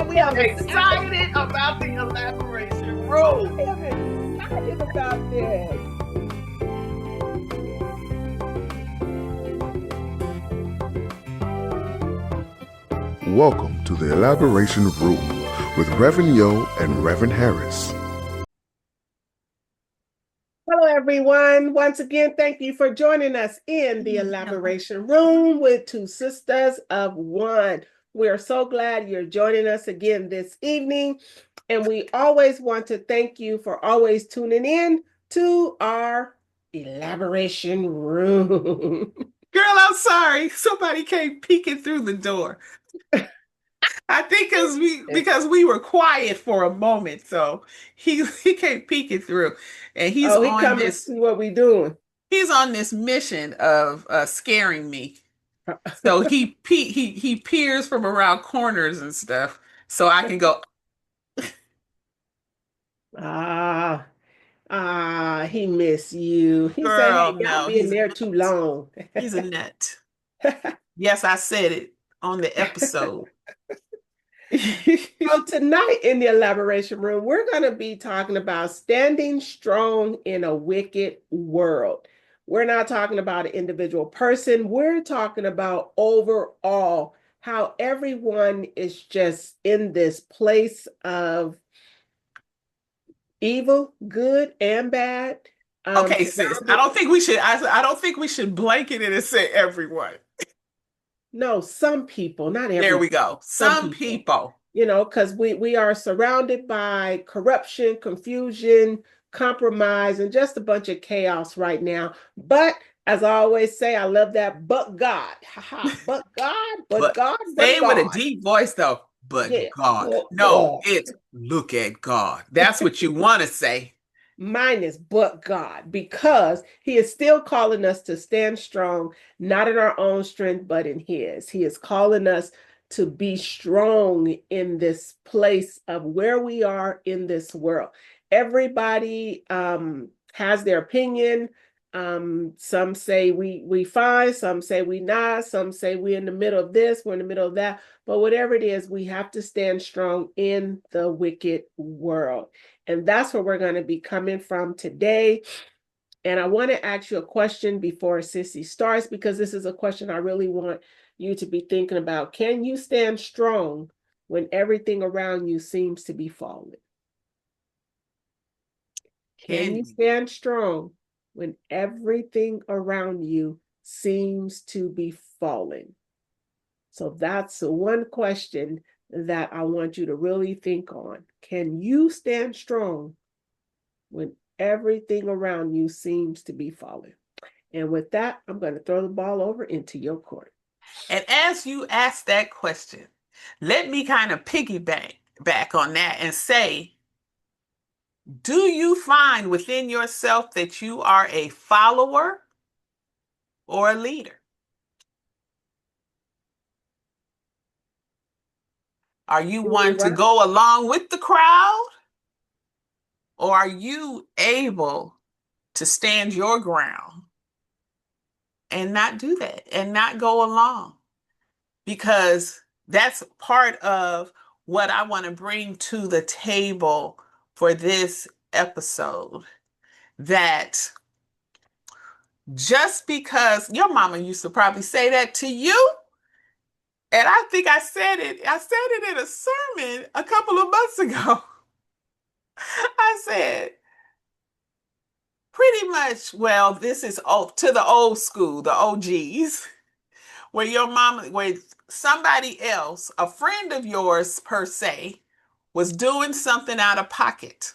We are excited. excited about the elaboration room. I am excited about this. Welcome to the Elaboration Room with Reverend Yo and Reverend Harris. Hello, everyone. Once again, thank you for joining us in the Elaboration Room with two sisters of one. We are so glad you're joining us again this evening. And we always want to thank you for always tuning in to our Elaboration Room. Girl, I'm sorry. Somebody came peeking through the door. I think because we were quiet for a moment, so he came peeking through, and He coming to see what we doing. He's on this mission of scaring me. So he peers from around corners and stuff, so I can go. He miss you. He said, Girl, "Hey, y'all no, been there too long." he's a nut. Yes, I said it on the episode. So tonight in the Elaboration Room, we're going to be talking about standing strong in a wicked world. We're not talking about an individual person. We're talking about overall how everyone is just in this place of evil, good and bad. Okay, sis. I don't think we should. I don't think we should blanket it and say everyone. No, some people, not everyone. There we go. Some people. You know, because we are surrounded by corruption, confusion, compromise, and just a bunch of chaos right now. But as I always say, I love that. But God, but God, but God, but say it God. with a deep voice though. But yeah. God, it's look at God. That's what you want to say. Mine is but God, because he is still calling us to stand strong, not in our own strength, but in his. He is calling us to be strong in this place of where we are in this world. Everybody has their opinion. Some say we fine, some say we not, some say we're in the middle of this, we're in the middle of that. But whatever it is, we have to stand strong in the wicked world. And that's where we're going to be coming from today. And I want to ask you a question before Sissy starts, because this is a question I really want you to be thinking about. Can you stand strong when everything around you seems to be falling? Can you stand strong when everything around you seems to be falling? So that's the one question that I want you to really think on. Can you stand strong when everything around you seems to be falling? And with that, I'm going to throw the ball over into your court. And as you ask that question, let me kind of piggyback on that and say, do you find within yourself that you are a follower or a leader? Are you one to go along with the crowd? Or are you able to stand your ground and not do that and not go along? Because that's part of what I want to bring to the table for this episode. That just because your mama used to probably say that to you, and I think I said it in a sermon a couple of months ago. I said, pretty much, well, this is to the old school, the OGs, where your mama, where somebody else, a friend of yours per se, was doing something out of pocket.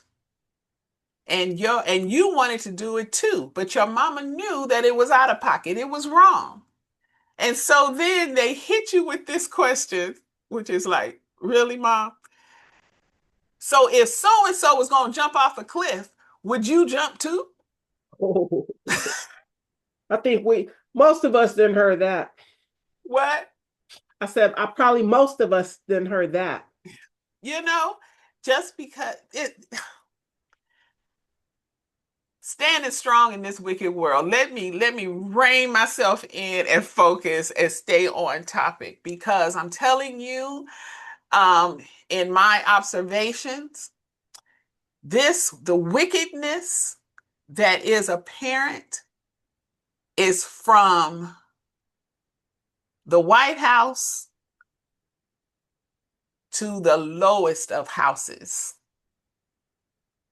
And you wanted to do it too, but your mama knew that it was out of pocket. It was wrong. And so then they hit you with this question, which is like, really, Mom? So if so-and-so was going to jump off a cliff, would you jump too? Oh, I think most of us didn't heard that. What? I said, probably most of us didn't heard that. You know, just because standing strong in this wicked world. Let me rein myself in and focus and stay on topic, because I'm telling you, in my observations, the wickedness that is apparent is from the White House to the lowest of houses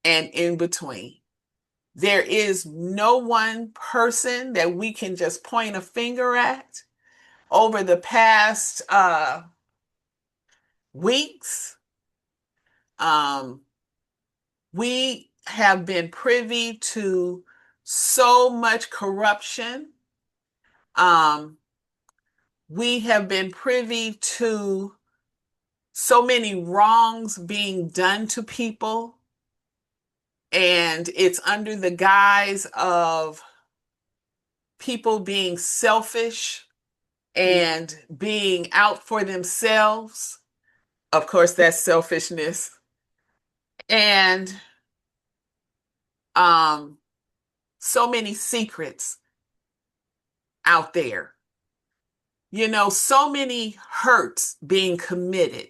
and in between. There is no one person that we can just point a finger at. Over the past weeks, um, we have been privy to so much corruption. Um, we have been privy to so many wrongs being done to people, and it's under the guise of people being selfish and being out for themselves. Of course, that's selfishness. And um, so many secrets out there. So many hurts being committed.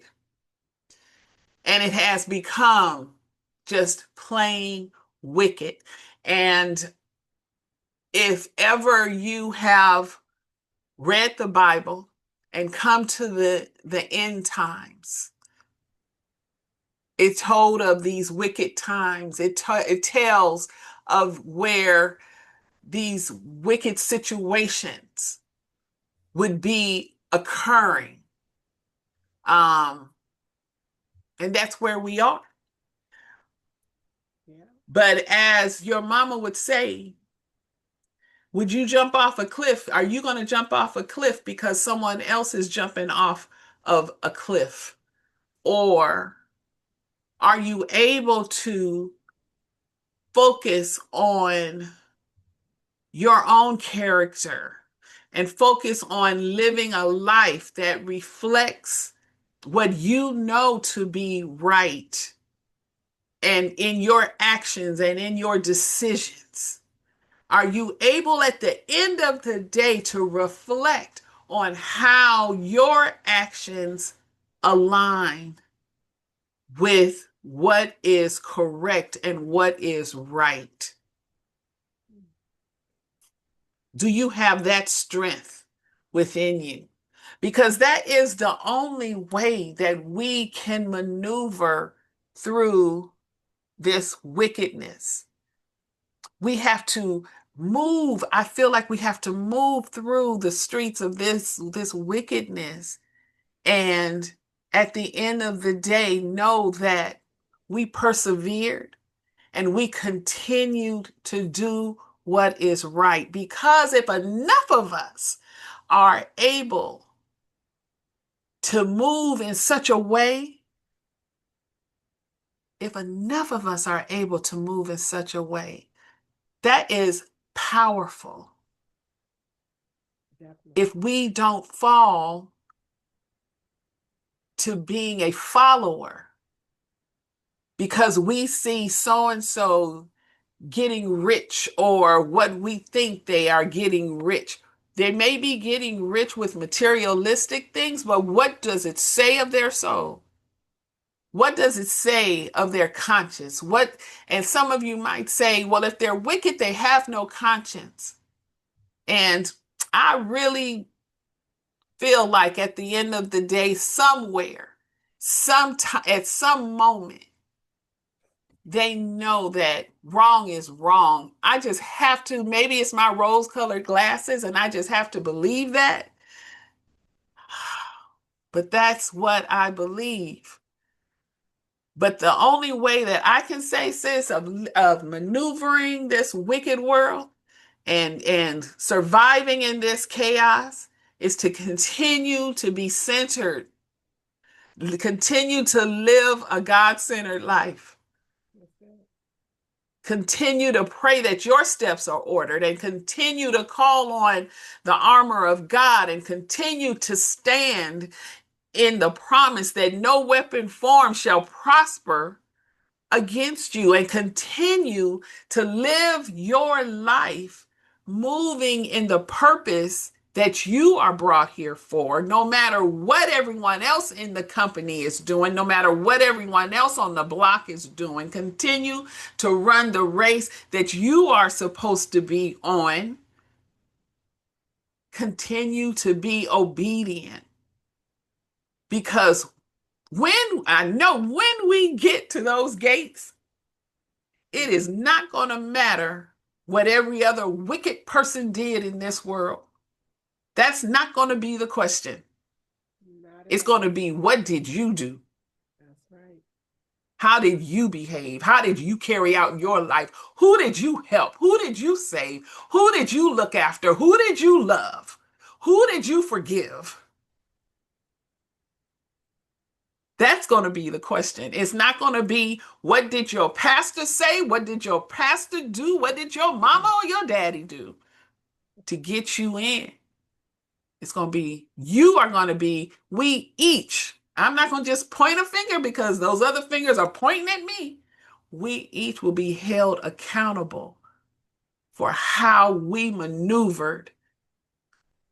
And it has become just plain wicked. And if ever you have read the Bible and come to the end times, it told of these wicked times. It tells of where these wicked situations would be occurring. Um, and that's where we are. Yeah. But as your mama would say, would you jump off a cliff? Are you going to jump off a cliff because someone else is jumping off of a cliff? Or are you able to focus on your own character and focus on living a life that reflects what you know to be right, and in your actions and in your decisions? Are you able at the end of the day to reflect on how your actions align with what is correct and what is right? Do you have that strength within you? Because that is the only way that we can maneuver through this wickedness. We have to move. I feel like we have to move through the streets of this wickedness, and at the end of the day know that we persevered and we continued to do what is right. Because if enough of us are able to move in such a way, if enough of us are able to move in such a way, that is powerful. Definitely. If we don't fall to being a follower because we see so and so getting rich, or what we think they are getting rich. They may be getting rich with materialistic things, but what does it say of their soul? What does it say of their conscience? And some of you might say, well, if they're wicked, they have no conscience. And I really feel like at the end of the day, somewhere, sometime, at some moment, they know that wrong is wrong. I just have to, maybe it's my rose colored glasses, and I just have to believe that. But that's what I believe. But the only way that I can say, sis, of maneuvering this wicked world and surviving in this chaos is to continue to be centered, continue to live a God-centered life. Continue to pray that your steps are ordered, and continue to call on the armor of God, and continue to stand in the promise that no weapon formed shall prosper against you, and continue to live your life moving in the purpose that you are brought here for, no matter what everyone else in the company is doing, no matter what everyone else on the block is doing. Continue to run the race that you are supposed to be on. Continue to be obedient, because when we get to those gates, it is not going to matter what every other wicked person did in this world. That's not going to be the question. Not at It's going all. to be, what did you do? That's right. How did you behave? How did you carry out your life? Who did you help? Who did you save? Who did you look after? Who did you love? Who did you forgive? That's going to be the question. It's not going to be, what did your pastor say? What did your pastor do? What did your mama or your daddy do to get you in? It's going to be, you are going to be, we each. I'm not going to just point a finger because those other fingers are pointing at me. We each will be held accountable for how we maneuvered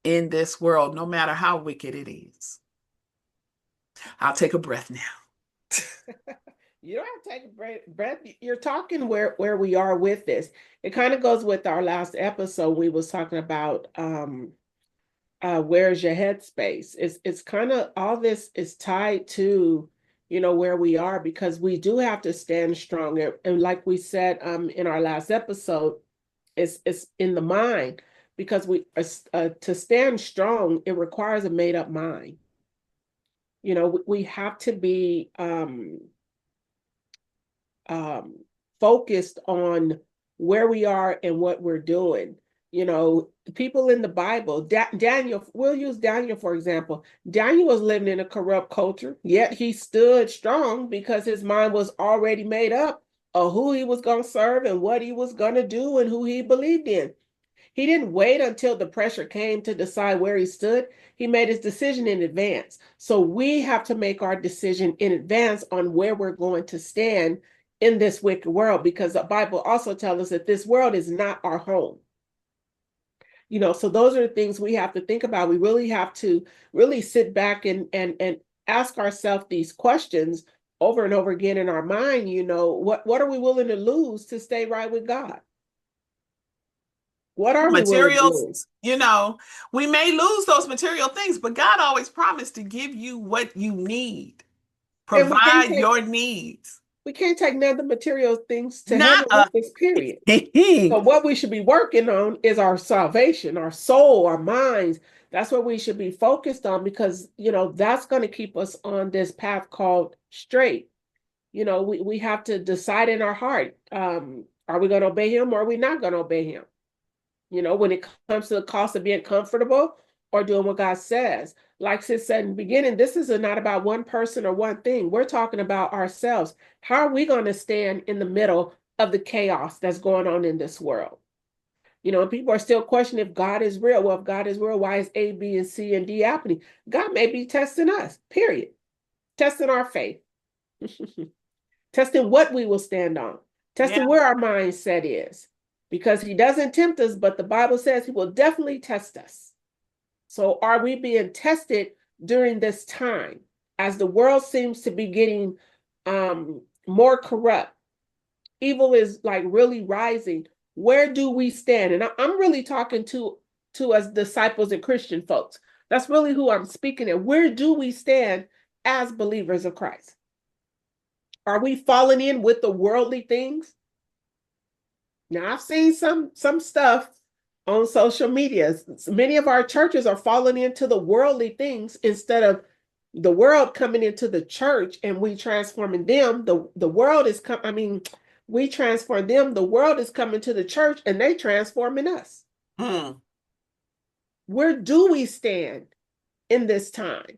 in this world, no matter how wicked it is. I'll take a breath now. You don't have to take a breath. You're talking where we are with this. It kind of goes with our last episode. We was talking about where's your headspace. It's kind of, all this is tied to, where we are, because we do have to stand strong. And like we said in our last episode, it's in the mind, because we to stand strong, it requires a made up mind. We have to be focused on where we are and what we're doing. People in the Bible, Daniel, we'll use Daniel for example. Daniel was living in a corrupt culture, yet he stood strong because his mind was already made up of who he was going to serve and what he was going to do and who he believed in. He didn't wait until the pressure came to decide where he stood. He made his decision in advance. So we have to make our decision in advance on where we're going to stand in this wicked world, because the Bible also tells us that this world is not our home. So those are the things we have to think about. We really have to really sit back and ask ourselves these questions over and over again in our mind. What are we willing to lose to stay right with God? What are we willing to Materials, lose? we may lose those material things, but God always promised to give you what you need, And provide your needs. we can't take none of the material things to Not heaven with this, period. a So what we should be working on is our salvation, our soul, our minds. That's what we should be focused on, because that's going to keep us on this path called straight. We have to decide in our heart, are we going to obey him, or are we not going to obey him? When it comes to the cost of being comfortable or doing what God says. Like Sis said in the beginning, this is not about one person or one thing. We're talking about ourselves. How are we going to stand in the middle of the chaos that's going on in this world? People are still questioning if God is real. Well, if God is real, why is A, B, and C, and D happening? God may be testing us, period. Testing our faith. Testing what we will stand on. Testing where our mindset is. Because he doesn't tempt us, but the Bible says he will definitely test us. So are we being tested during this time as the world seems to be getting more corrupt? Evil is like really rising. Where do we stand? And I'm really talking to us disciples and Christian folks. That's really who I'm speaking at. Where do we stand as believers of Christ? Are we falling in with the worldly things? Now, I've seen some stuff on social media. Many of our churches are falling into the worldly things instead of the world coming into the church and we transforming them. The world is we transform them. The world is coming to the church and they transforming us. Where do we stand in this time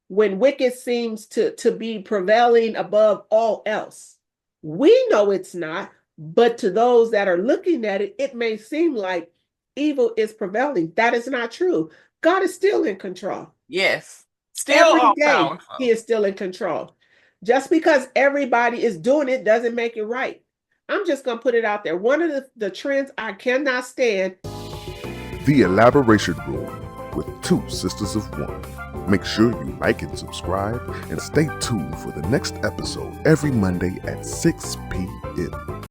when wicked seems to be prevailing above all else? We know it's not. But to those that are looking at it, it may seem like evil is prevailing. That is not true. God is still in control. Yes. Still Every all day, powerful. he is still in control. Just because everybody is doing it doesn't make it right. I'm just going to put it out there. One of the trends I cannot stand. The Elaboration Room, with two sisters of one. Make sure you like and subscribe and stay tuned for the next episode every Monday at 6 p.m.